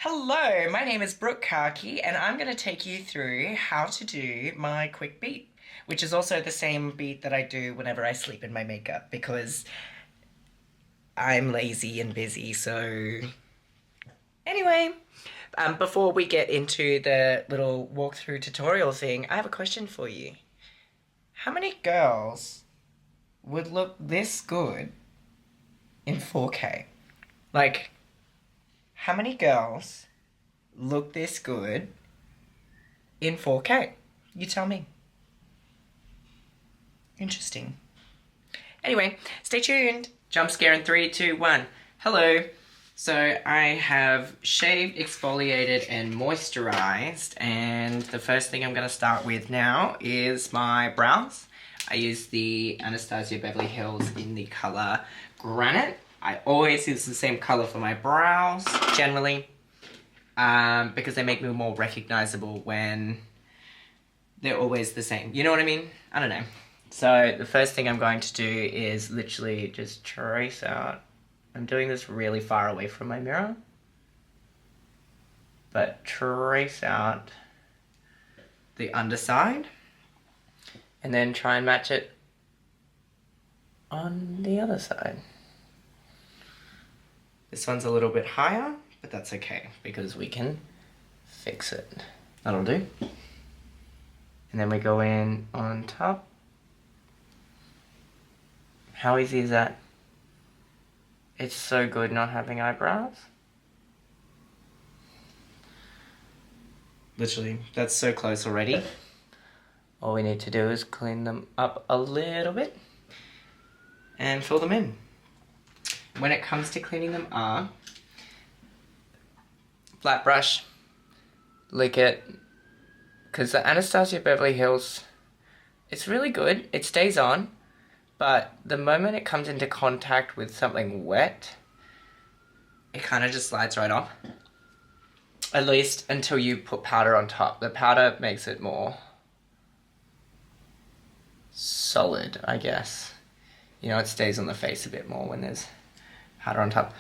Hello, my name is Brooke Khaki, and I'm going to take you through how to do my quick beat, which is also the same beat that I do whenever I sleep in my makeup because I'm lazy and busy. So, anyway, before we get into the little walkthrough tutorial thing, I have a question for you. How many girls would look this good in 4K? Like, how many girls look this good in 4K? You tell me. Interesting. Anyway, stay tuned. Jump scare in 3, 2, 1. Hello. So I have shaved, exfoliated, and moisturized. And the first thing I'm going to start with now is my brows. I use the Anastasia Beverly Hills in the color Granite. I always use the same color for my brows, generally. Because they make me more recognizable when they're always the same. You know what I mean? I don't know. So the first thing I'm going to do is literally just trace out. I'm doing this really far away from my mirror. But trace out the underside. And then try and match it on the other side. This one's a little bit higher, but that's okay because we can fix it. That'll do. And then we go in on top. How easy is that? It's so good not having eyebrows. Literally, that's so close already. All we need to do is clean them up a little bit and fill them in. When it comes to cleaning them up, flat brush, lick it, because the Anastasia Beverly Hills, it's really good, it stays on, but the moment it comes into contact with something wet, it kind of just slides right off. At least until you put powder on top. The powder makes it more solid, I guess. You know, it stays on the face a bit more when there's powder on top.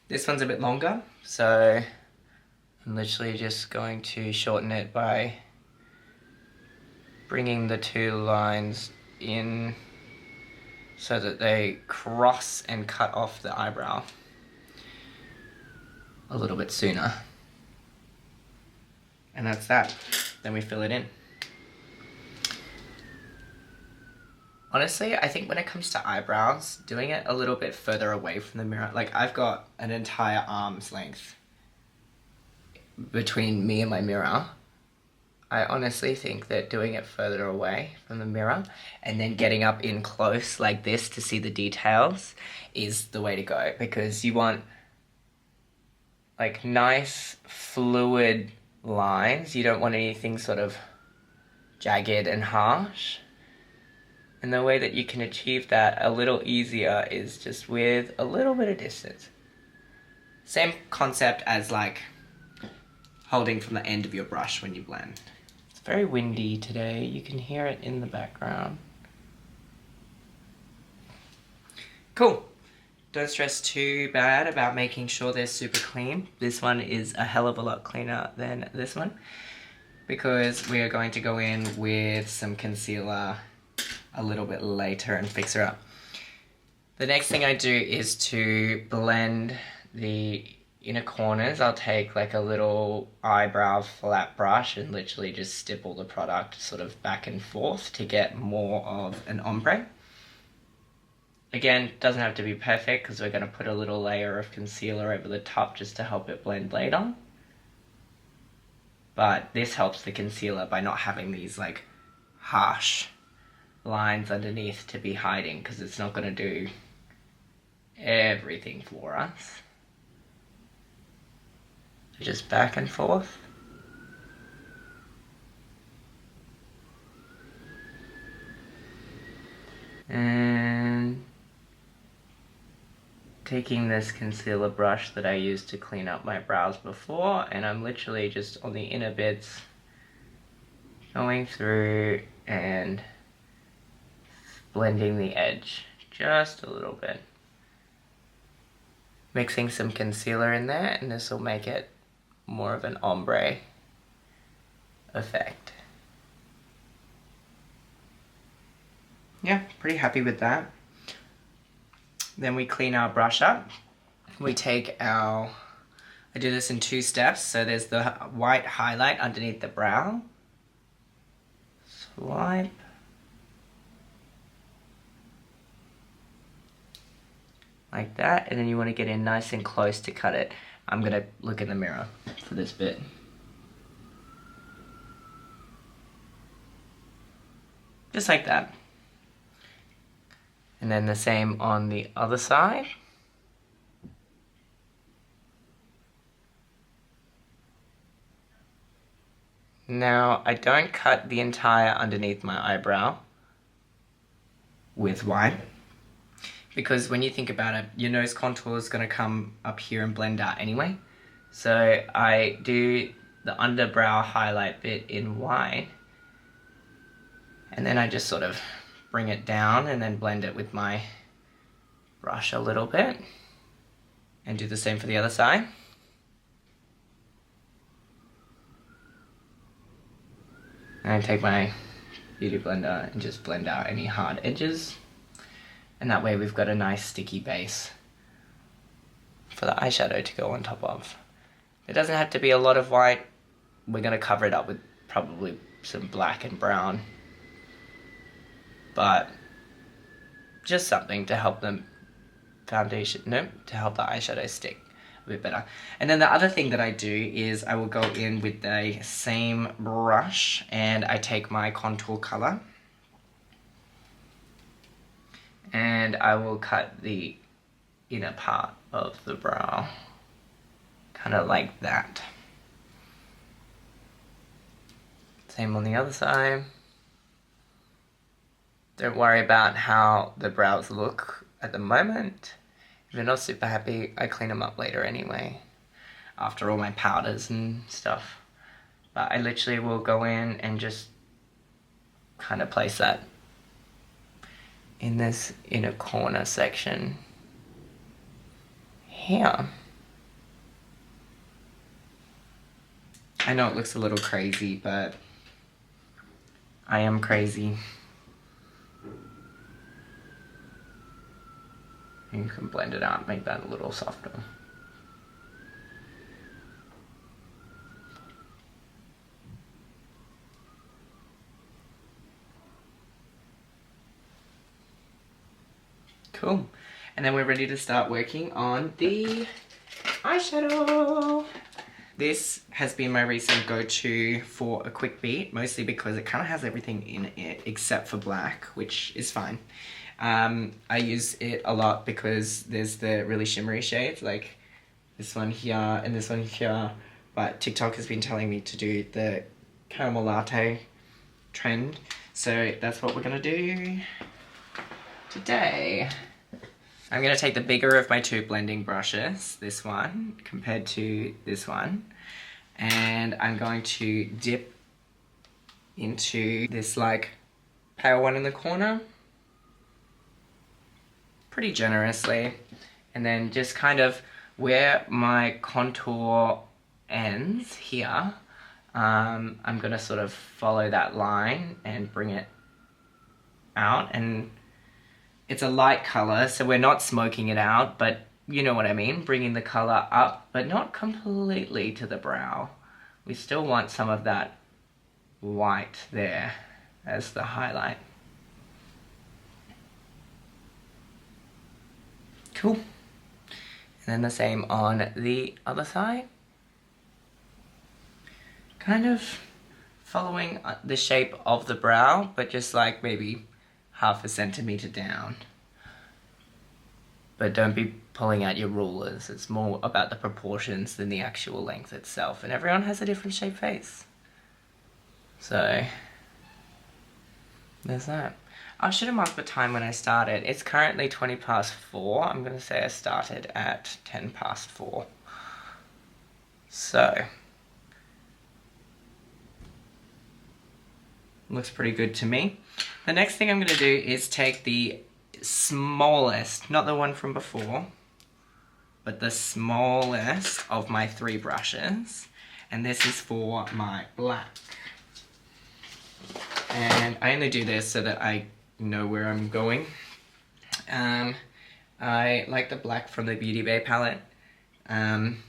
This one's a bit longer, so I'm literally just going to shorten it by bringing the two lines in so that they cross and cut off the eyebrow a little bit sooner. And that's that. Then we fill it in. Honestly, I think when it comes to eyebrows, doing it a little bit further away from the mirror, like I've got an entire arm's length between me and my mirror. I honestly think that doing it further away from the mirror and then getting up in close like this to see the details is the way to go, because you want like nice fluid lines. You don't want anything sort of jagged and harsh. And the way that you can achieve that a little easier is just with a little bit of distance. Same concept as like holding from the end of your brush when you blend. It's very windy today. You can hear it in the background. Cool. Don't stress too bad about making sure they're super clean. This one is a hell of a lot cleaner than this one because we are going to go in with some concealer a little bit later and fix her up. The next thing I do is to blend the inner corners. I'll take like a little eyebrow flat brush and literally just stipple the product sort of back and forth to get more of an ombre. Again, doesn't have to be perfect because we're going to put a little layer of concealer over the top just to help it blend later. But this helps the concealer by not having these like harsh lines underneath to be hiding, because it's not going to do everything for us. Just back and forth. And taking this concealer brush that I used to clean up my brows before, and I'm literally just on the inner bits going through and blending the edge just a little bit. Mixing some concealer in there, and this will make it more of an ombre effect. Yeah, pretty happy with that. Then we clean our brush up. We take our, I do this in 2 steps. So there's the white highlight underneath the brow. Swipe. Like that, and then you want to get in nice and close to cut it. I'm gonna look in the mirror for this bit. Just like that. And then the same on the other side. Now, I don't cut the entire underneath my eyebrow with white, because when you think about it, your nose contour is going to come up here and blend out anyway. So I do the underbrow highlight bit in white, and then I just sort of bring it down and then blend it with my brush a little bit, and do the same for the other side. And I take my beauty blender and just blend out any hard edges. And that way we've got a nice sticky base for the eyeshadow to go on top of. It doesn't have to be a lot of white. We're going to cover it up with probably some black and brown. But just something to help the foundation, to help the eyeshadow stick a bit better. And then the other thing that I do is I will go in with the same brush and I take my contour color. And I will cut the inner part of the brow, kind of like that. Same on the other side. Don't worry about how the brows look at the moment. If you're not super happy, I clean them up later anyway, after all my powders and stuff. But I literally will go in and just kind of place that in this inner corner section here. I know it looks a little crazy, but I am crazy. You can blend it out, make that a little softer. Cool. And then we're ready to start working on the eyeshadow. This has been my recent go-to for a quick beat, mostly because it kind of has everything in it except for black, which is fine. I use it a lot because there's the really shimmery shades, like this one here and this one here, but TikTok has been telling me to do the caramel latte trend, so that's what we're gonna do today. I'm going to take the bigger of my 2 blending brushes, this one compared to this one, and I'm going to dip into this like pale one in the corner pretty generously, and then just kind of where my contour ends here, I'm going to sort of follow that line and bring it out. And it's a light color, so we're not smoking it out, but you know what I mean, bringing the color up, but not completely to the brow. We still want some of that white there as the highlight. Cool. And then the same on the other side. Kind of following the shape of the brow, but just like maybe half a centimeter down. But don't be pulling out your rulers. It's more about the proportions than the actual length itself. And everyone has a different shaped face. So there's that. I should have marked the time when I started. It's currently 20 past 4. I'm going to say I started at 10 past 4. So looks pretty good to me. The next thing I'm going to do is take the smallest, not the one from before, but the smallest of my 3 brushes, and this is for my black. And I only do this so that I know where I'm going. I like the black from the Beauty Bay palette. And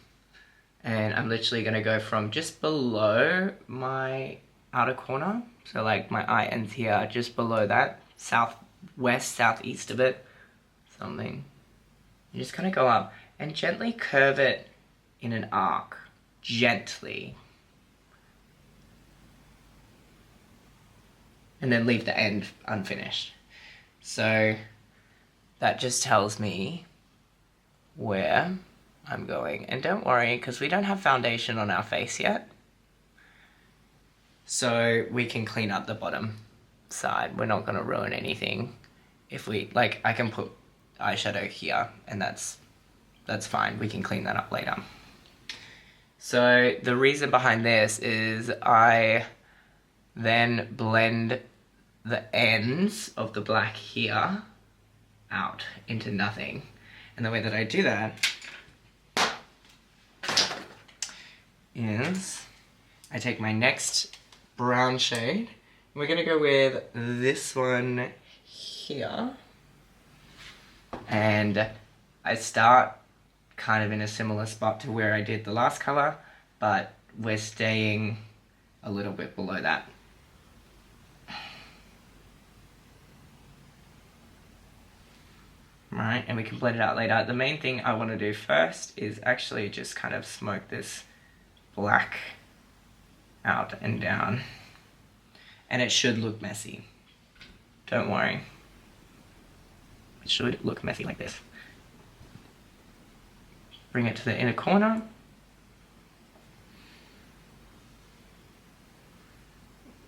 I'm literally going to go from just below my outer corner. So like my eye ends here, just below that, southwest, southeast of it, something. You just kind of go up and gently curve it in an arc, gently. And then leave the end unfinished. So that just tells me where I'm going. And don't worry, because we don't have foundation on our face yet. So we can clean up the bottom side. We're not going to ruin anything. If we, like, I can put eyeshadow here, and that's fine. We can clean that up later. So the reason behind this is I then blend the ends of the black here out into nothing. And the way that I do that is I take my next brown shade. We're gonna go with this one here. And I start kind of in a similar spot to where I did the last color, but we're staying a little bit below that. Right, and we can blend it out later. The main thing I want to do first is actually just kind of smoke this black out and down. And it should look messy. Don't worry. It should look messy like this. Bring it to the inner corner.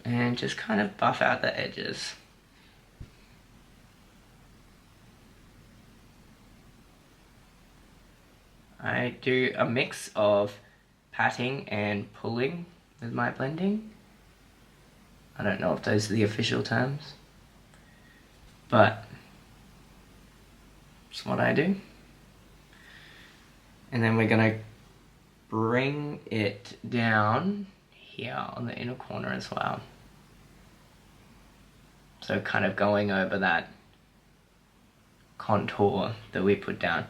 And just kind of buff out the edges. I do a mix of patting and pulling with my blending. I don't know if those are the official terms, but it's what I do. And then we're gonna bring it down here on the inner corner as well. So kind of going over that contour that we put down.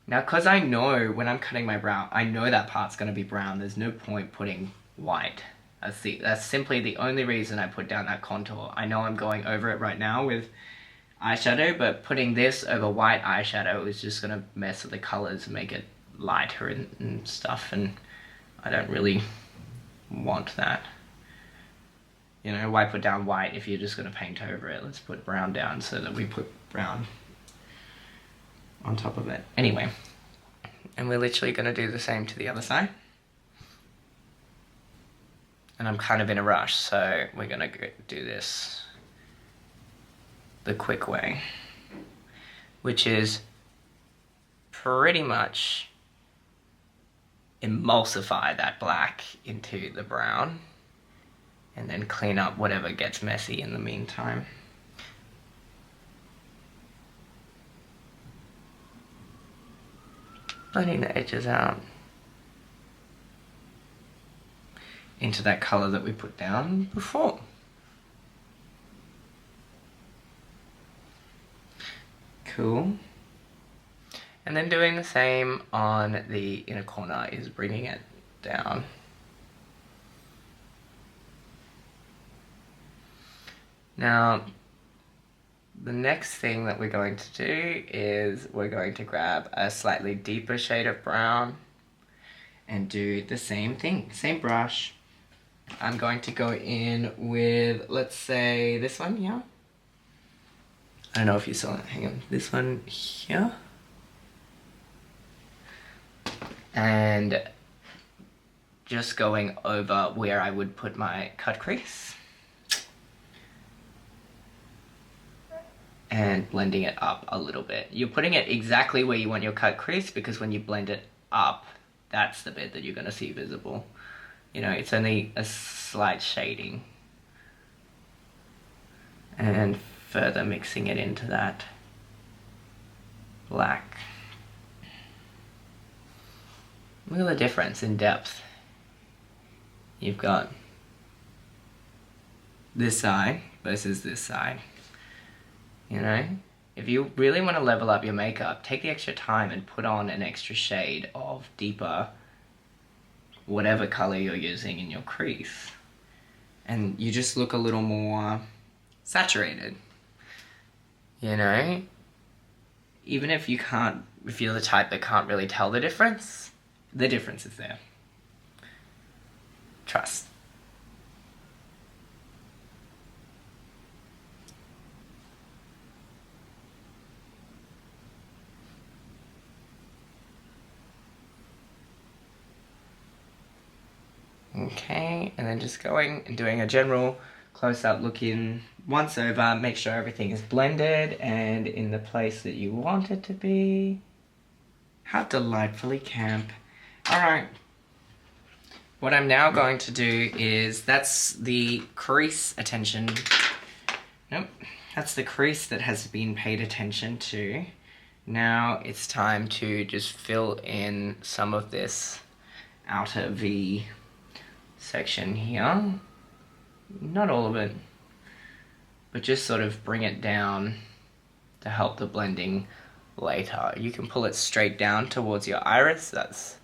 Now, because I know when I'm cutting my brow, I know that part's going to be brown. There's no point putting white. That's simply the only reason I put down that contour. I know I'm going over it right now with eyeshadow, but putting this over white eyeshadow is just going to mess with the colors and make it lighter and stuff, and I don't really want that. You know, why put down white if you're just going to paint over it? Let's put brown down so that we put brown on top of it. Anyway, and we're literally going to do the same to the other side. And I'm kind of in a rush, so we're going to do this the quick way, which is pretty much emulsify that black into the brown and then clean up whatever gets messy in the meantime. Blending the edges out into that color that we put down before. Cool. And then doing the same on the inner corner is bringing it down. Now, the next thing that we're going to do is we're going to grab a slightly deeper shade of brown and do the same thing, same brush. I'm going to go in with, let's say, this one here. I don't know if you saw it, hang on, this one here. And just going over where I would put my cut crease. And blending it up a little bit. You're putting it exactly where you want your cut crease, because when you blend it up, that's the bit that you're going to see visible. You know, it's only a slight shading. And further mixing it into that black. Look at the difference in depth you've got this side versus this side. You know? If you really want to level up your makeup, take the extra time and put on an extra shade of deeper, whatever color you're using in your crease. And you just look a little more saturated. You know? Even if you're the type that can't really tell the difference is there. Trust. Okay, and then just going and doing a general close-up look in once over, make sure everything is blended and in the place that you want it to be. How delightfully camp. Alright, what I'm now going to do is, that's the crease attention. Nope, that's the crease that has been paid attention to. Now it's time to just fill in some of this outer V section here. Not all of it, but just sort of bring it down to help the blending later. You can pull it straight down towards your iris, that's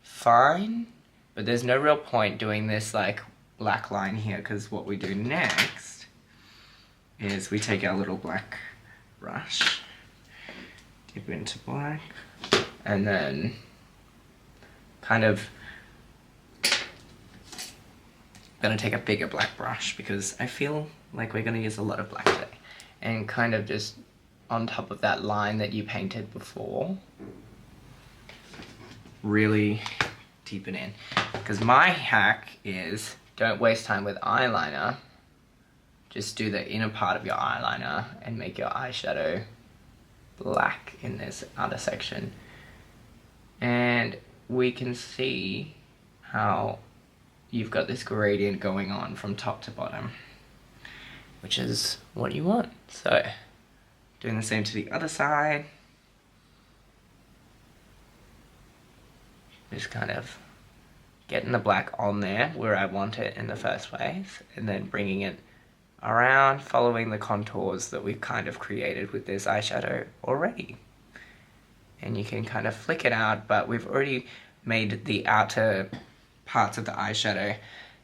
fine, but there's no real point doing this like black line here, because what we do next is we take our little black brush, dip into black, and then kind of gonna take a bigger black brush because I feel like we're gonna use a lot of black today, and kind of just on top of that line that you painted before, really deepen in. Because my hack is, don't waste time with eyeliner, just do the inner part of your eyeliner and make your eyeshadow black in this outer section. And we can see how you've got this gradient going on from top to bottom, which is what you want. So, doing the same to the other side. Just kind of getting the black on there where I want it in the first place, and then bringing it around, following the contours that we've kind of created with this eyeshadow already. And you can kind of flick it out, but we've already made the outer parts of the eyeshadow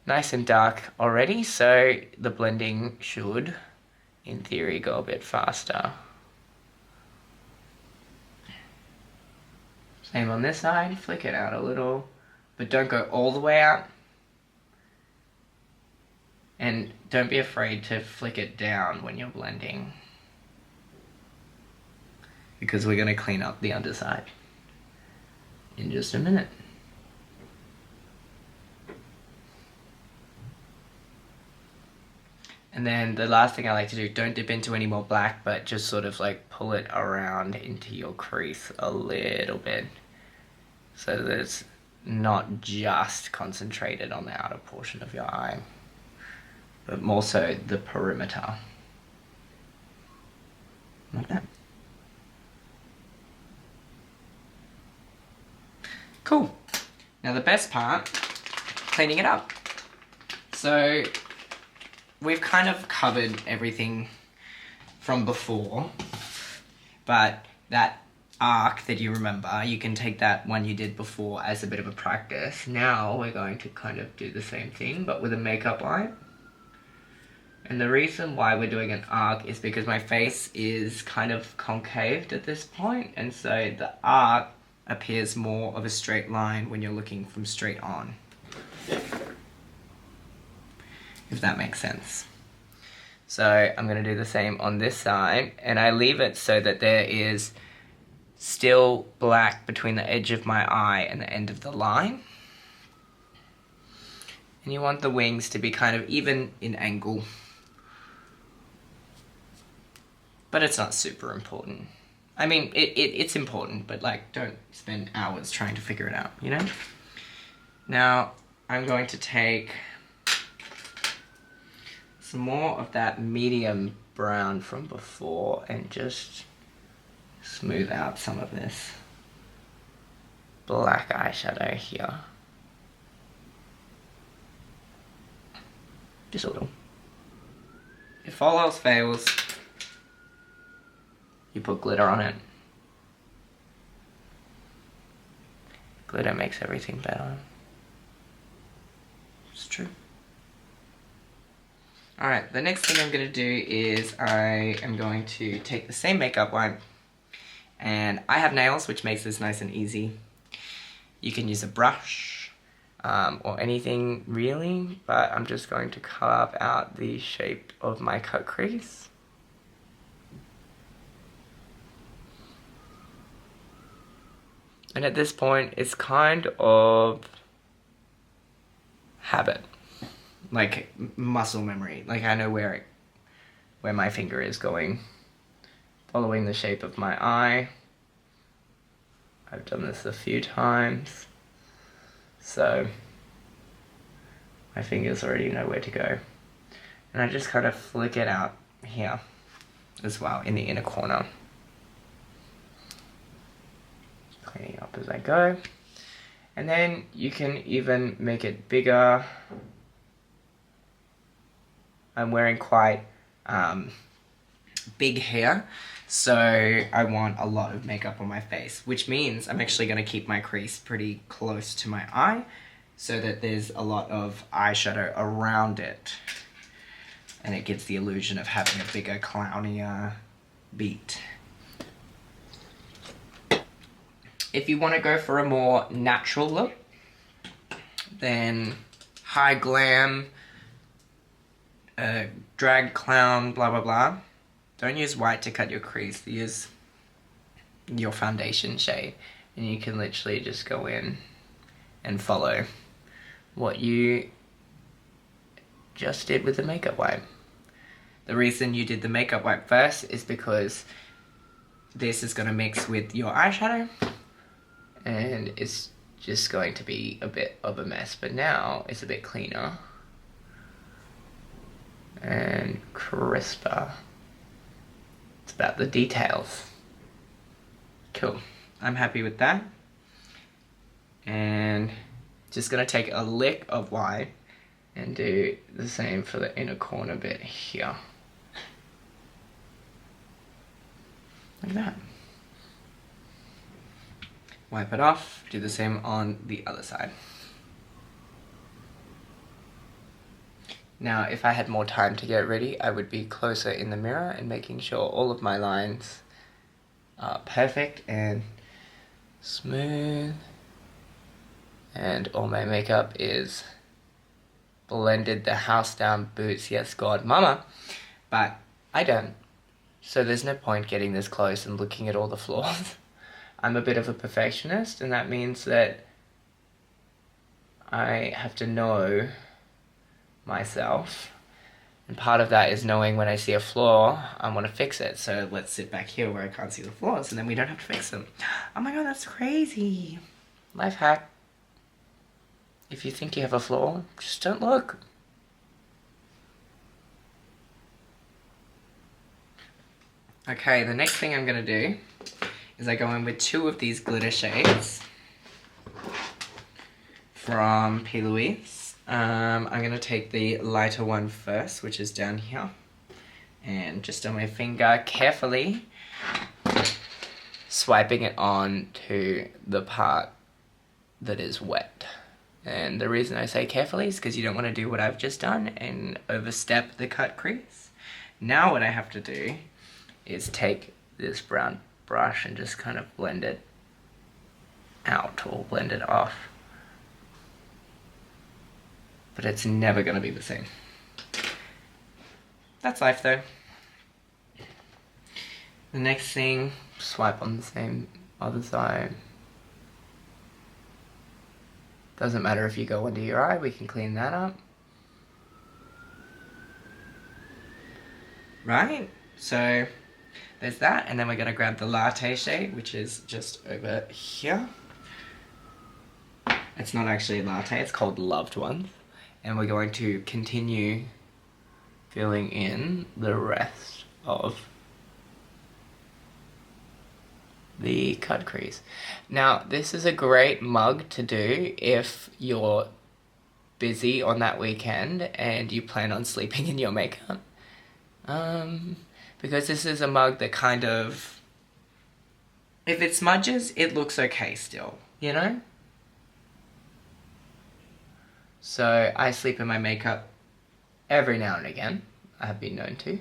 nice and dark already, so the blending should, in theory, go a bit faster. Same on this side, flick it out a little, but don't go all the way out. And don't be afraid to flick it down when you're blending, because we're going to clean up the underside in just a minute. And then the last thing I like to do, don't dip into any more black, but just sort of like pull it around into your crease a little bit, so that it's not just concentrated on the outer portion of your eye, but more so the perimeter. Like that. Cool. Now the best part, cleaning it up. So we've kind of covered everything from before, but that arc that you remember, you can take that one you did before as a bit of a practice. Now we're going to kind of do the same thing, but with a makeup line. And the reason why we're doing an arc is because my face is kind of concaved at this point, and so the arc appears more of a straight line when you're looking from straight on, if that makes sense. So I'm going to do the same on this side, and I leave it so that there is still black between the edge of my eye and the end of the line. And you want the wings to be kind of even in angle, but it's not super important. I mean, it's important, but like, don't spend hours trying to figure it out, you know? Now, I'm going to take some more of that medium brown from before and just smooth out some of this black eyeshadow here. Just a little. If all else fails, you put glitter on it. Glitter makes everything better. It's true. Alright, the next thing I'm going to do is I am going to take the same makeup wipe, and I have nails, which makes this nice and easy. You can use a brush or anything really, but I'm just going to carve out the shape of my cut crease. And at this point, it's kind of habit, like muscle memory. Like I know where my finger is going, following the shape of my eye. I've done this a few times, so my fingers already know where to go. And I just kind of flick it out here as well in the inner corner. Cleaning up as I go. And then you can even make it bigger. I'm wearing quite big hair, so I want a lot of makeup on my face, which means I'm actually going to keep my crease pretty close to my eye so that there's a lot of eyeshadow around it. And it gives the illusion of having a bigger, clownier beat. If you want to go for a more natural look, then high glam, drag clown, blah blah blah, don't use white to cut your crease. Use your foundation shade, and you can literally just go in and follow what you just did with the makeup wipe. The reason you did the makeup wipe first is because this is going to mix with your eyeshadow, and it's just going to be a bit of a mess, but now it's a bit cleaner and crisper. It's about the details. Cool. I'm happy with that. And just gonna take a lick of white and do the same for the inner corner bit here. Like that. Wipe it off, do the same on the other side. Now, if I had more time to get ready, I would be closer in the mirror and making sure all of my lines are perfect and smooth. And all my makeup is blended the house down boots. Yes, God, mama. But I don't. So there's no point getting this close and looking at all the flaws. I'm a bit of a perfectionist, and that means that I have to know myself, and part of that is knowing when I see a flaw, I want to fix it. So let's sit back here where I can't see the flaws, and then we don't have to fix them. Oh my god, that's crazy. Life hack. If you think you have a flaw, just don't look. Okay, the next thing I'm going to do is I go in with two of these glitter shades from P. Louise. I'm going to take the lighter one first, which is down here. And just on my finger, carefully swiping it on to the part that is wet. And the reason I say carefully is because you don't want to do what I've just done and overstep the cut crease. Now what I have to do is take this brown brush and just kind of blend it out or blend it off. But it's never going to be the same. That's life though. The next thing, swipe on the same other side. Doesn't matter if you go under your eye, we can clean that up. Right? So there's that, and then we're going to grab the latte shade, which is just over here. It's not actually latte, it's called Loved Ones. And we're going to continue filling in the rest of the cut crease. Now, this is a great mug to do if you're busy on that weekend and you plan on sleeping in your makeup. Because this is a mug that kind of, if it smudges, it looks okay still, you know? So I sleep in my makeup every now and again. I have been known to,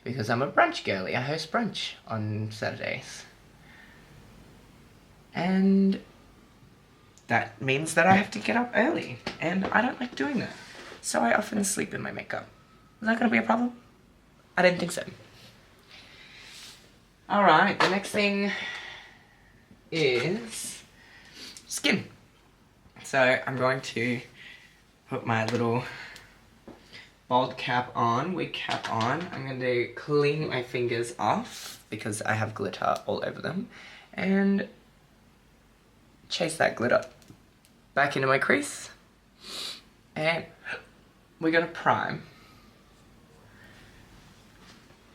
because I'm a brunch girly. I host brunch on Saturdays. And that means that I have to get up early, and I don't like doing that. So I often sleep in my makeup. Is that gonna be a problem? I didn't think so. Alright, the next thing is skin. So I'm going to put my little bald cap on, wig cap on. I'm going to clean my fingers off because I have glitter all over them, and chase that glitter back into my crease, and we're going to prime.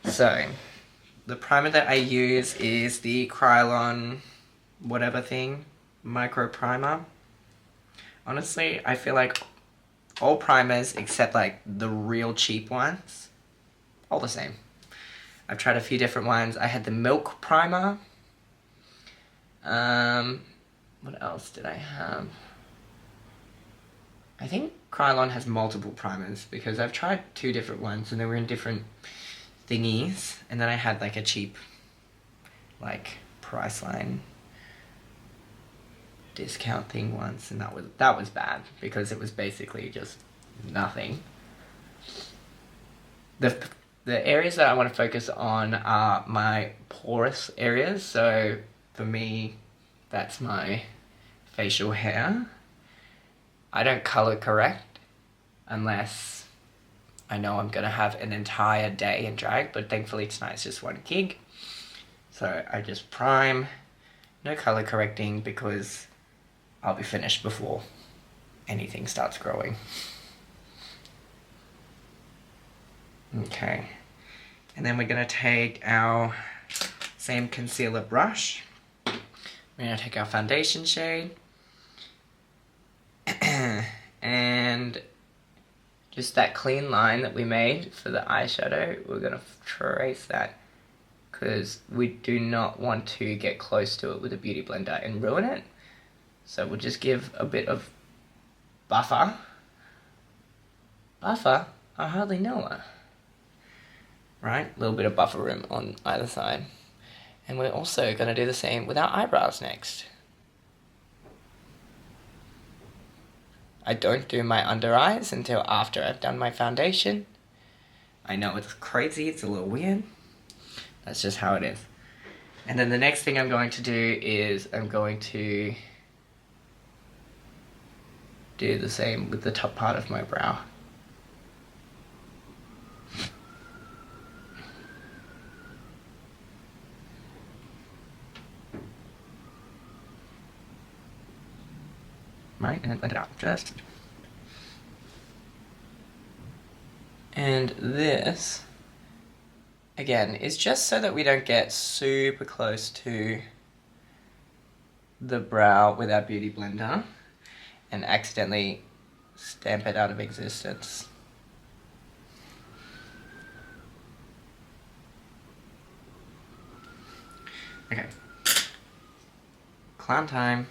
So the primer that I use is the Krylon whatever thing micro primer. Honestly, I feel like all primers except like the real cheap ones, all the same. I've tried a few different ones. I had the milk primer. What else did I have? I think Krylon has multiple primers because I've tried 2 different ones and they were in different thingies. And then I had like a cheap, like Priceline discount thing once, and that was bad because it was basically just nothing. The areas that I want to focus on are my porous areas. So for me, that's my facial hair. I don't color correct unless I know I'm gonna have an entire day in drag, but thankfully tonight's just one gig. So I just prime, no color correcting, because I'll be finished before anything starts growing. Okay, and then we're gonna take our same concealer brush. We're gonna take our foundation shade and just that clean line that we made for the eyeshadow, we're gonna trace that because we do not want to get close to it with a beauty blender and ruin it. So we'll just give a bit of buffer. Buffer? I hardly know her. Right? A little bit of buffer room on either side. And we're also going to do the same with our eyebrows next. I don't do my under eyes until after I've done my foundation. I know it's crazy, it's a little weird. That's just how it is. And then the next thing I'm going to do is I'm going to do the same with the top part of my brow. Right, and let it out just. And this, again, is just so that we don't get super close to the brow with our beauty blender and accidentally stamp it out of existence. Okay. Clown time.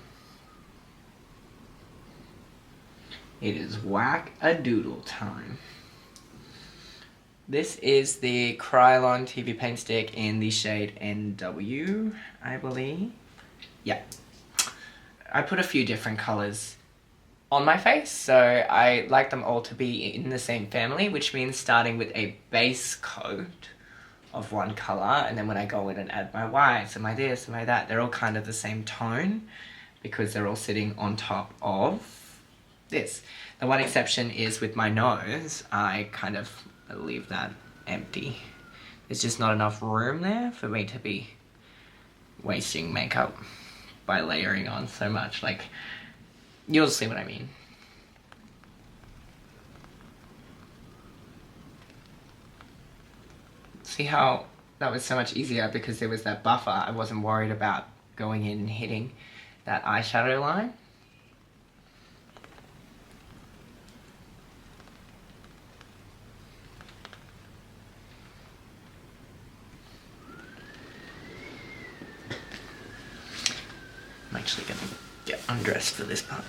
It is whack-a-doodle time. This is the Krylon TV Paint Stick in the shade NW, I believe. Yeah. I put a few different colors on my face, so I like them all to be in the same family, which means starting with a base coat of one color, and then when I go in and add my whites and my this and my that, they're all kind of the same tone because they're all sitting on top of this. The one exception is with my nose, I kind of leave that empty. There's just not enough room there for me to be wasting makeup by layering on so much. Like, you'll see what I mean. See how that was so much easier because there was that buffer. I wasn't worried about going in and hitting that eyeshadow line. actually gonna get undressed for this part.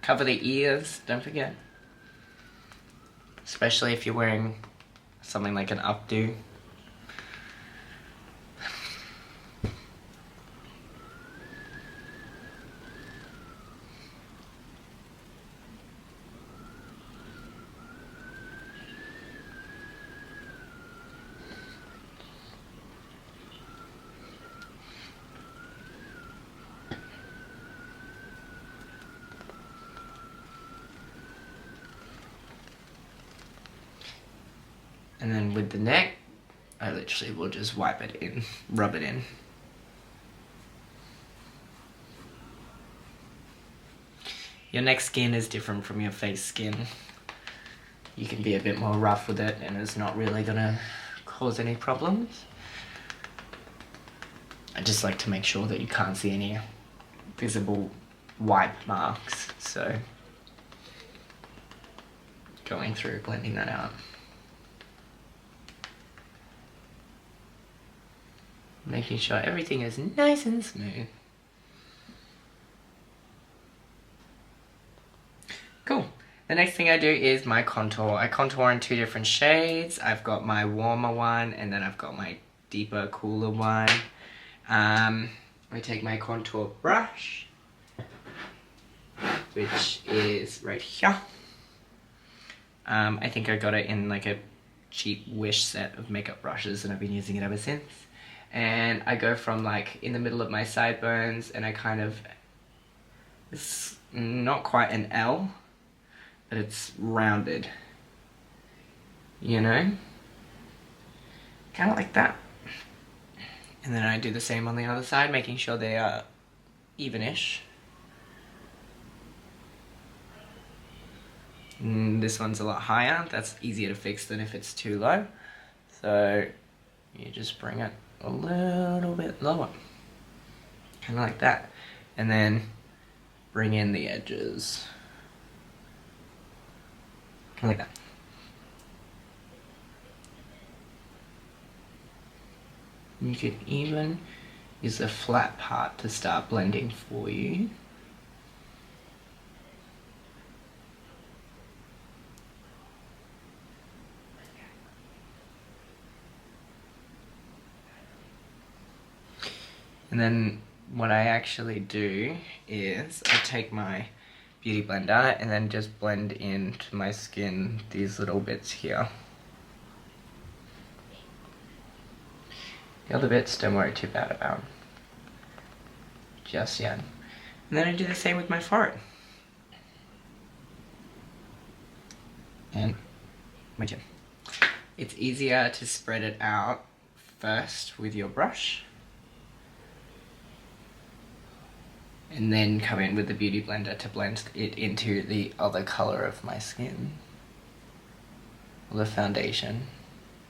Cover the ears, don't forget. Especially if you're wearing something like an updo. And then with the neck, I literally will just wipe it in, rub it in. Your neck skin is different from your face skin. You can be a bit more rough with it and it's not really gonna cause any problems. I just like to make sure that you can't see any visible wipe marks, so going through, blending that out. Making sure everything is nice and smooth. Cool. The next thing I do is my contour. I contour in 2 different shades. I've got my warmer one and then I've got my deeper, cooler one. I take my contour brush, which is right here. I think I got it in like a cheap Wish set of makeup brushes and I've been using it ever since. And I go from like in the middle of my sideburns and I kind of, it's not quite an L, but it's rounded, you know? Kind of like that. And then I do the same on the other side, making sure they are even-ish. This one's a lot higher, that's easier to fix than if it's too low. So you just bring it a little bit lower, kind of like that, and then bring in the edges, kind of like that. You could even use the flat part to start blending for you. And then what I actually do is I take my beauty blender and then just blend into my skin these little bits here. The other bits, don't worry too bad about just yet. And then I do the same with my forehead. And my chin. It's easier to spread it out first with your brush. And then come in with the beauty blender to blend it into the other color of my skin. Or the foundation,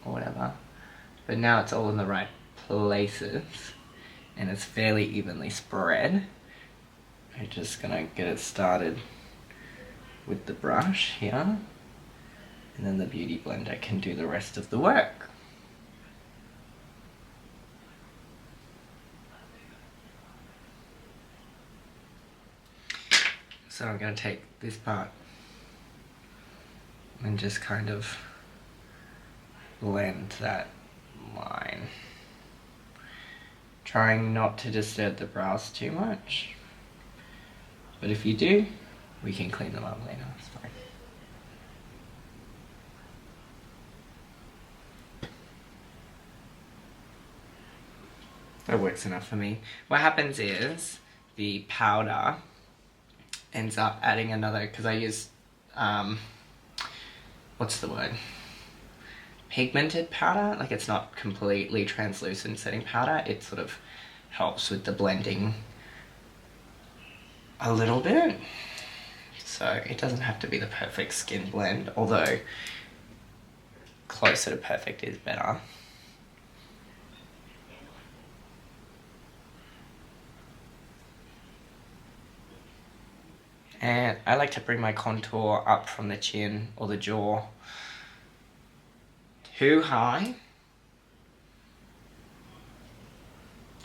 or whatever. But now it's all in the right places. And it's fairly evenly spread. I'm just gonna get it started with the brush here. And then the beauty blender can do the rest of the work. So I'm going to take this part and just kind of blend that line. Trying not to disturb the brows too much. But if you do, we can clean them up later, it's fine. That works enough for me. What happens is the powder ends up adding another, because I use, what's the word? Pigmented powder. Like, it's not completely translucent setting powder. It sort of helps with the blending a little bit. So it doesn't have to be the perfect skin blend, although closer to perfect is better. And I like to bring my contour up from the chin or the jaw too high,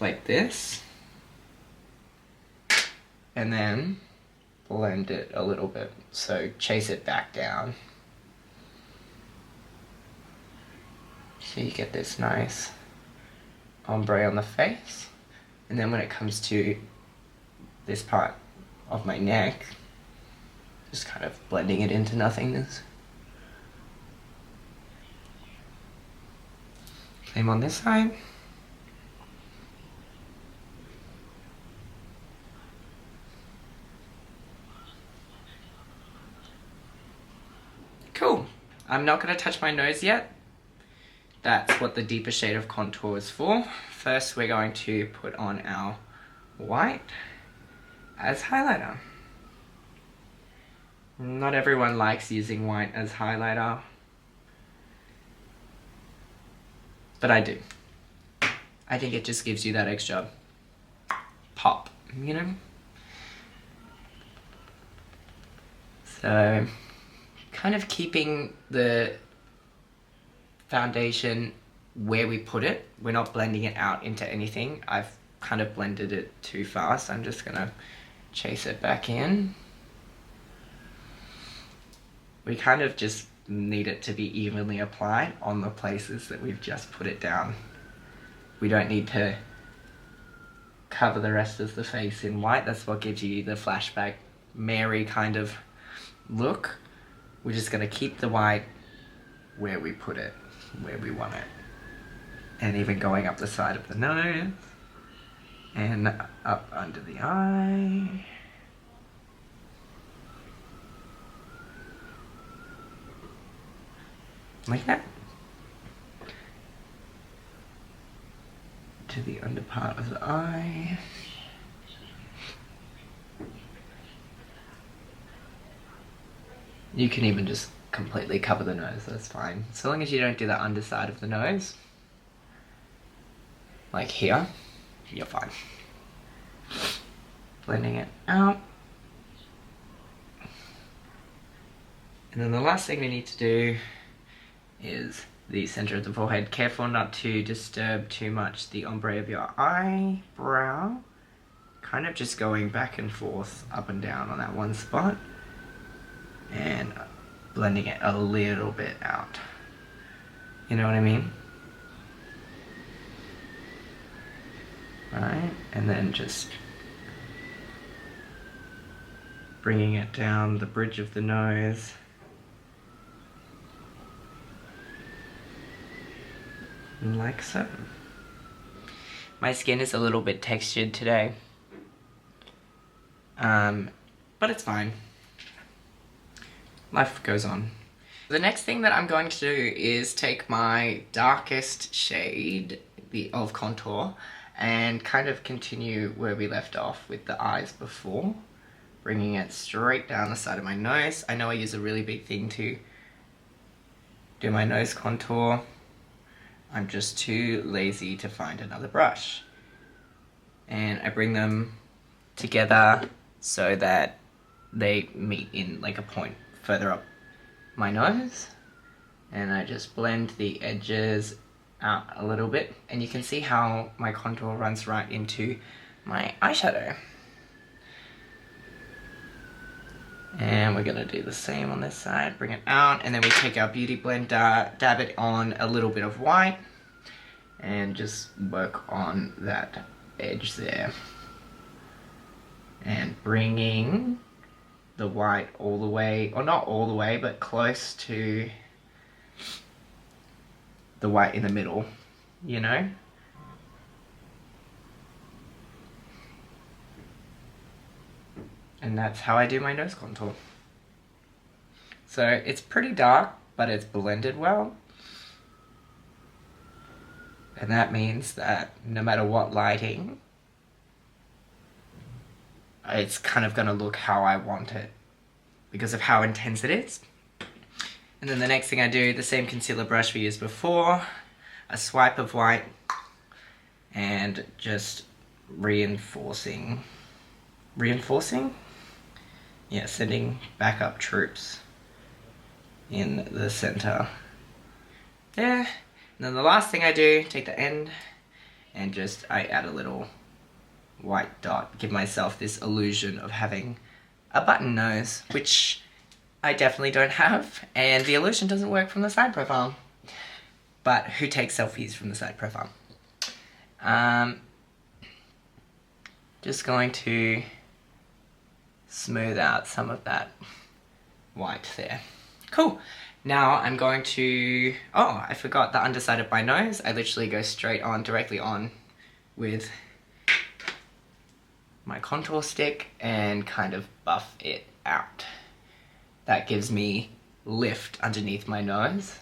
like this, and then blend it a little bit, so chase it back down. So you get this nice ombre on the face. And then when it comes to this part of my neck, just kind of blending it into nothingness. Same on this side. Cool. I'm not going to touch my nose yet. That's what the deeper shade of contour is for. First, we're going to put on our white as highlighter. Not everyone likes using white as highlighter, but I do. I think it just gives you that extra pop, you know? So, kind of keeping the foundation where we put it. We're not blending it out into anything. I've kind of blended it too fast. I'm just gonna chase it back in. We kind of just need it to be evenly applied on the places that we've just put it down. We don't need to cover the rest of the face in white. That's what gives you the flashback Mary kind of look. We're just gonna keep the white where we put it, where we want it. And even going up the side of the nose and up under the eye. Like that. To the under part of the eye. You can even just completely cover the nose, that's fine. So long as you don't do the underside of the nose, like here, you're fine. Blending it out. And then the last thing we need to do is the center of the forehead. Careful not to disturb too much the ombre of your eyebrow. Kind of just going back and forth, up and down on that one spot. And blending it a little bit out. You know what I mean? Right, and then just bringing it down the bridge of the nose. Like so. My skin is a little bit textured today. But it's fine. Life goes on. The next thing that I'm going to do is take my darkest shade of contour and kind of continue where we left off with the eyes before, bringing it straight down the side of my nose. I know I use a really big thing to do my nose contour. I'm just too lazy to find another brush. And I bring them together so that they meet in like a point further up my nose. And I just blend the edges out a little bit. And you can see how my contour runs right into my eyeshadow. And we're gonna do the same on this side, bring it out, and then we take our beauty blender, dab it on a little bit of white, and just work on that edge there. And bringing the white all the way, or not all the way, but close to the white in the middle, you know? And that's how I do my nose contour. So it's pretty dark, but it's blended well. And that means that no matter what lighting, it's kind of gonna look how I want it because of how intense it is. And then the next thing I do, the same concealer brush we used before, a swipe of white, and just reinforcing yeah, sending backup troops in the center. There. And then the last thing I do, take the end and just I add a little white dot, give myself this illusion of having a button nose, which I definitely don't have, and the illusion doesn't work from the side profile. But who takes selfies from the side profile? Just going to smooth out some of that white there. Cool. Now I'm going to, oh, I forgot the underside of my nose. I literally go straight on, directly on with my contour stick and kind of buff it out. That gives me lift underneath my nose.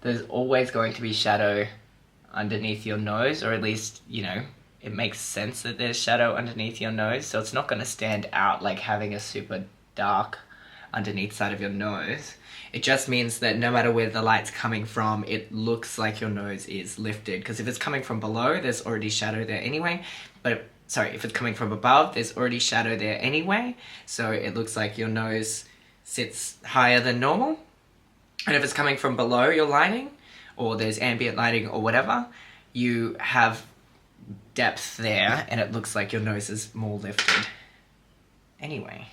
There's always going to be shadow underneath your nose, or at least, you know, it makes sense that there's shadow underneath your nose, so it's not going to stand out like having a super dark underneath side of your nose. It just means that no matter where the light's coming from, it looks like your nose is lifted, because if it's coming from below, there's already shadow there anyway, but sorry, if it's coming from above, there's already shadow there anyway, so it looks like your nose sits higher than normal. And if it's coming from below your lighting, or there's ambient lighting or whatever, you have depth there and it looks like your nose is more lifted. Anyway,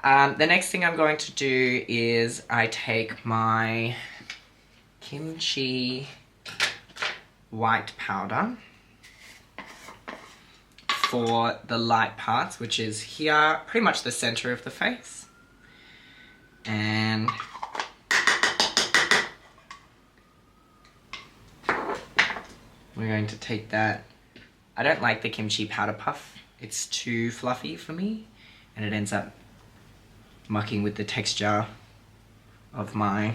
the next thing I'm going to do is I take my kimchi white powder for the light parts, which is here, pretty much the center of the face. And we're going to take that. I don't like the kimchi powder puff. It's too fluffy for me, and it ends up mucking with the texture of my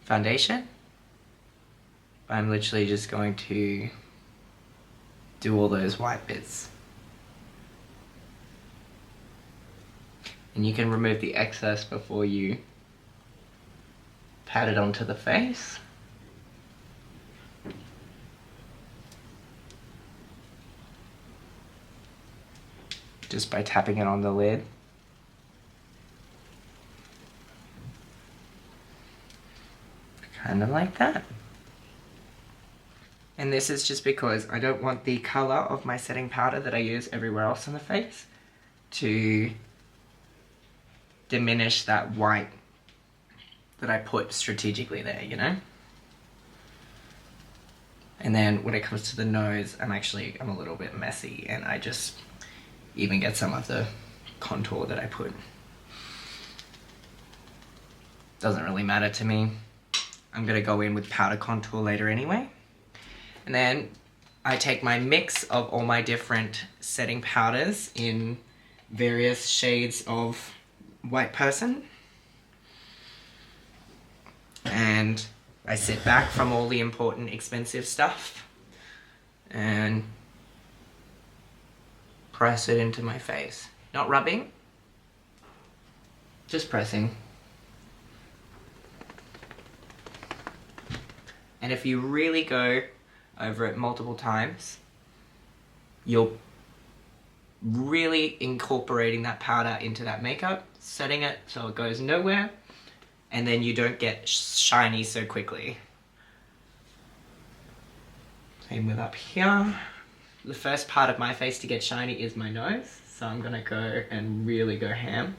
foundation. I'm literally just going to do all those white bits. And you can remove the excess before you pat it onto the face. Just by tapping it on the lid. Kind of like that. And this is just because I don't want the color of my setting powder that I use everywhere else on the face to diminish that white that I put strategically there, you know? And then when it comes to the nose, I'm a little bit messy, and I just even get some of the contour that I put. Doesn't really matter to me. I'm gonna go in with powder contour later anyway. And then I take my mix of all my different setting powders in various shades of white person. And I sit back from all the important expensive stuff and press it into my face. Not rubbing, just pressing. And if you really go over it multiple times, you're really incorporating that powder into that makeup, setting it so it goes nowhere, and then you don't get shiny so quickly. Same with up here. The first part of my face to get shiny is my nose, so I'm gonna go and really go ham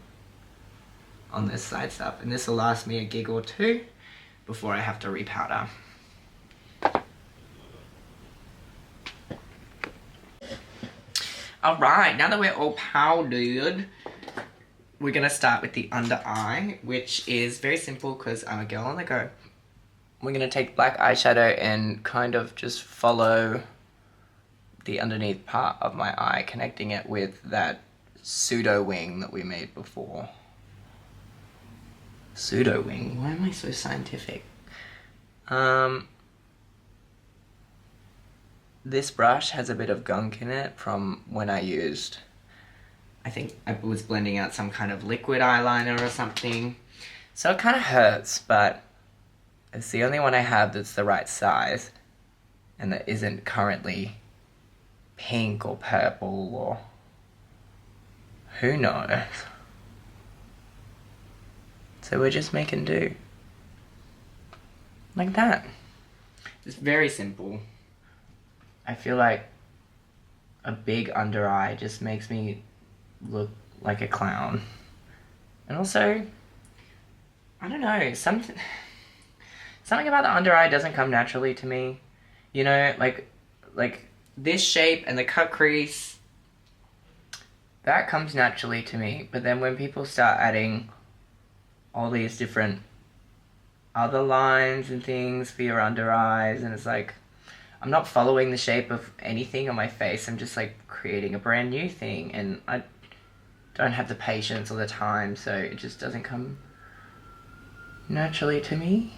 on this side stuff, and this will last me a gig or two before I have to repowder. Alright, now that we're all powdered, we're gonna start with the under eye, which is very simple because I'm a girl on the go. We're gonna take black eyeshadow and kind of just follow the underneath part of my eye, connecting it with that pseudo wing that we made before. Pseudo wing? Why am I so scientific? This brush has a bit of gunk in it from when I used, I think I was blending out some kind of liquid eyeliner or something. So it kind of hurts, but it's the only one I have that's the right size and that isn't currently pink or purple or who knows. So we're just making do. Like that. It's very simple. I feel like a big under eye just makes me look like a clown. And also, I don't know, something about the under eye doesn't come naturally to me. You know, like this shape and the cut crease, that comes naturally to me. But then when people start adding all these different other lines and things for your under eyes, and it's like, I'm not following the shape of anything on my face. I'm just like creating a brand new thing, and I don't have the patience or the time, so it just doesn't come naturally to me.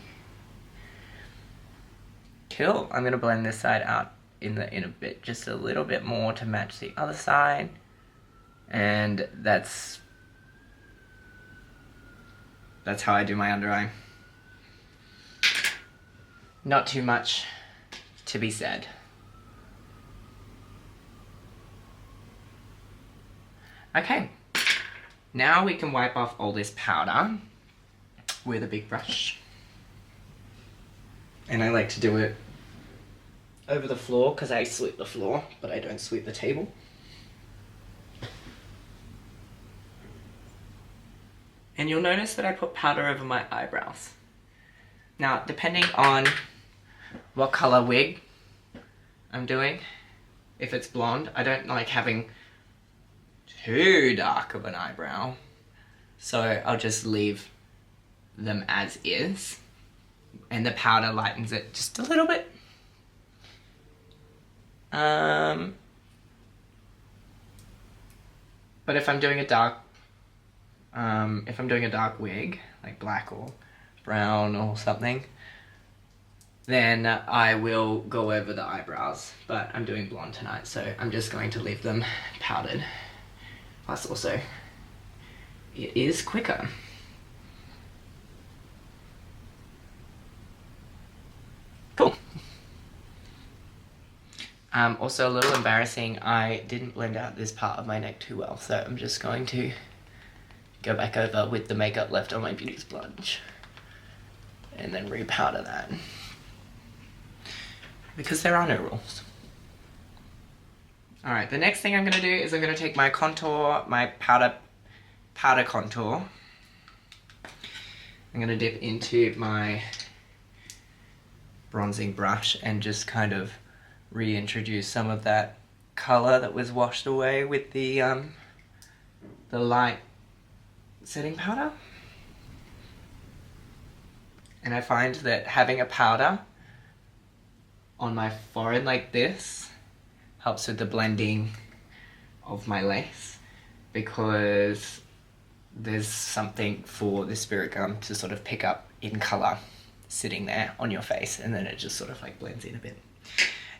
Cool. I'm gonna blend this side out in a bit, just a little bit more to match the other side, and that's how I do my under eye. Not too much to be said. Okay, now we can wipe off all this powder with a big brush. And I like to do it over the floor because I sweep the floor, but I don't sweep the table. And you'll notice that I put powder over my eyebrows. Now, depending on what color wig I'm doing, if it's blonde, I don't like having too dark of an eyebrow, so I'll just leave them as is, and the powder lightens it just a little bit. But if I'm doing a dark wig, like black or brown or something, then I will go over the eyebrows. But I'm doing blonde tonight, so I'm just going to leave them powdered. Plus also, it is quicker. Cool. Also a little embarrassing, I didn't blend out this part of my neck too well, so I'm just going to go back over with the makeup left on my beauty sponge and then repowder that, because there are no rules. Alright, the next thing I'm going to do is I'm going to take my contour, my powder contour. I'm going to dip into my bronzing brush and just kind of reintroduce some of that color that was washed away with the light setting powder. And I find that having a powder on my forehead like this helps with the blending of my lace, because there's something for the spirit gum to sort of pick up in color sitting there on your face, and then it just sort of like blends in a bit.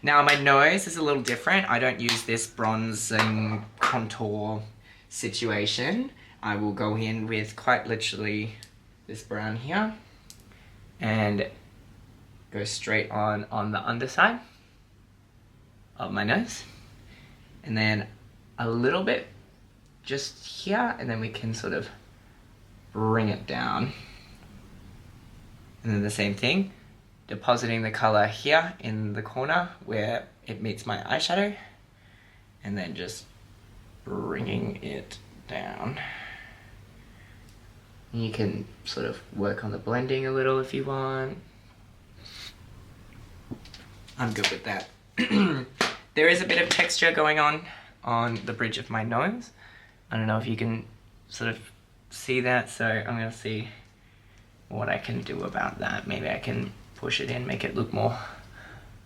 Now my nose is a little different. I don't use this bronzing contour situation. I will go in with quite literally this brown here and go straight on the underside of my nose, and then a little bit just here, and then we can sort of bring it down. And then the same thing, depositing the color here in the corner where it meets my eyeshadow, and then just bringing it down. You can sort of work on the blending a little if you want. I'm good with that. There is a bit of texture going on the bridge of my nose. I don't know if you can sort of see that, so I'm going to see what I can do about that. Maybe I can push it in, make it look more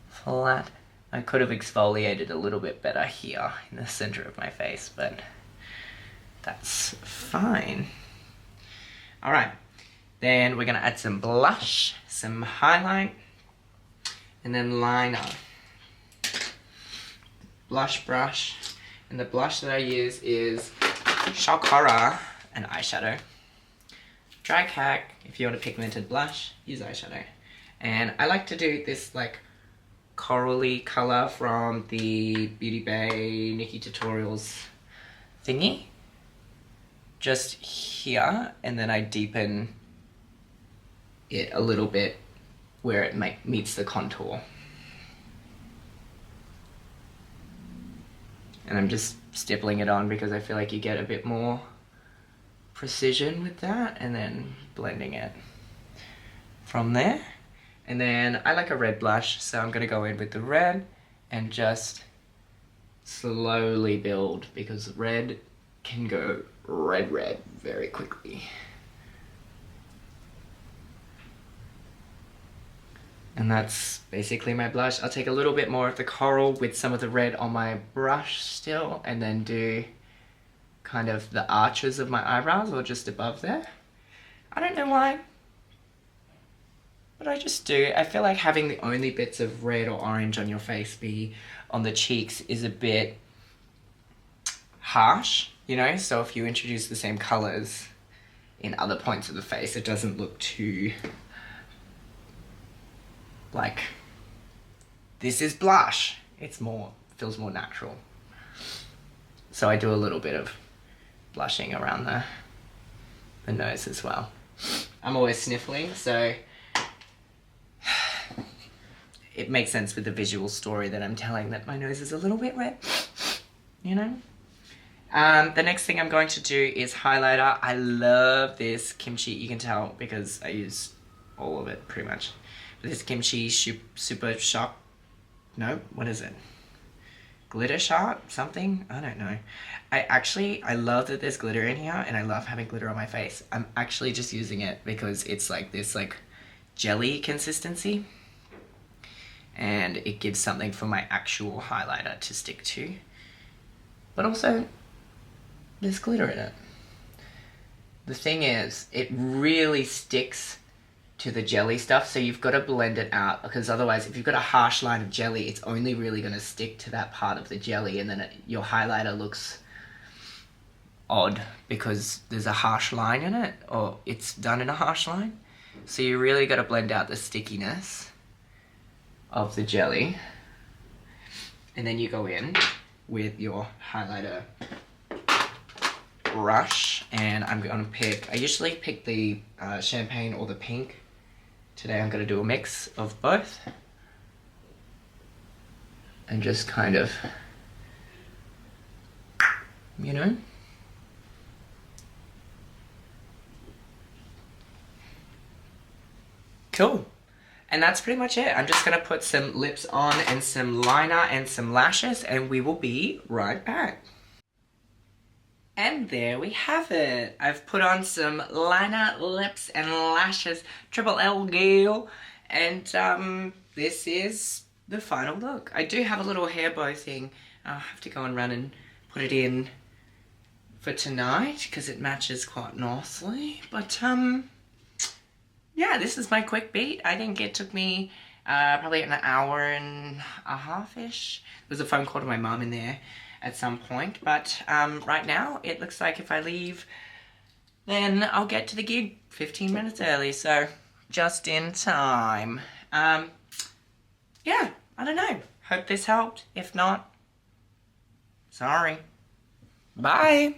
flat. I could have exfoliated a little bit better here in the center of my face, but that's fine. Alright, then we're going to add some blush, some highlight, and then liner. Blush brush, and the blush that I use is Shock Horror and eyeshadow. Dry hack, if you want a pigmented blush, use eyeshadow. And I like to do this like corally color from the Beauty Bay Nikki Tutorials thingy. Just here, and then I deepen it a little bit where it meets the contour. And I'm just stippling it on because I feel like you get a bit more precision with that, and then blending it from there. And then I like a red blush, so I'm gonna go in with the red and just slowly build, because red can go red very quickly. And that's basically my blush. I'll take a little bit more of the coral with some of the red on my brush still, and then do kind of the arches of my eyebrows, or just above there. I don't know why, but I just do. I feel like having the only bits of red or orange on your face be on the cheeks is a bit harsh, you know? So if you introduce the same colors in other points of the face, it doesn't look too like, this is blush. It's more, feels more natural. So I do a little bit of blushing around the nose as well. I'm always sniffling, so it makes sense with the visual story that I'm telling, that my nose is a little bit red, you know? The next thing I'm going to do is highlighter. I love this Kimchi. You can tell because I use all of it pretty much. This Kimchi Super Shock. No, what is it? Glitter shot? Something? I don't know. I love that there's glitter in here, and I love having glitter on my face. I'm actually just using it because it's like this like jelly consistency, and it gives something for my actual highlighter to stick to. But also, there's glitter in it. The thing is, it really sticks to the jelly stuff, so you've got to blend it out, because otherwise if you've got a harsh line of jelly, it's only really going to stick to that part of the jelly, and then your highlighter looks odd because there's a harsh line in it, or it's done in a harsh line. So you really got to blend out the stickiness of the jelly, and then you go in with your highlighter brush, and I'm going to pick, I usually pick the champagne or the pink. Today I'm going to do a mix of both, and just kind of, you know, cool. And that's pretty much it. I'm just going to put some lips on and some liner and some lashes, and we will be right back. And there we have it. I've put on some liner, lips, and lashes, triple L girl, and this is the final look. I do have a little hair bow thing. I'll have to go and run and put it in for tonight because it matches quite nicely. But yeah, this is my quick beat. I think it took me probably an hour and a half-ish. There was a phone call to my mum in there at some point, but right now it looks like if I leave, then I'll get to the gig 15 minutes early, so just in time. Yeah, I don't know. Hope this helped. If not, sorry. Bye.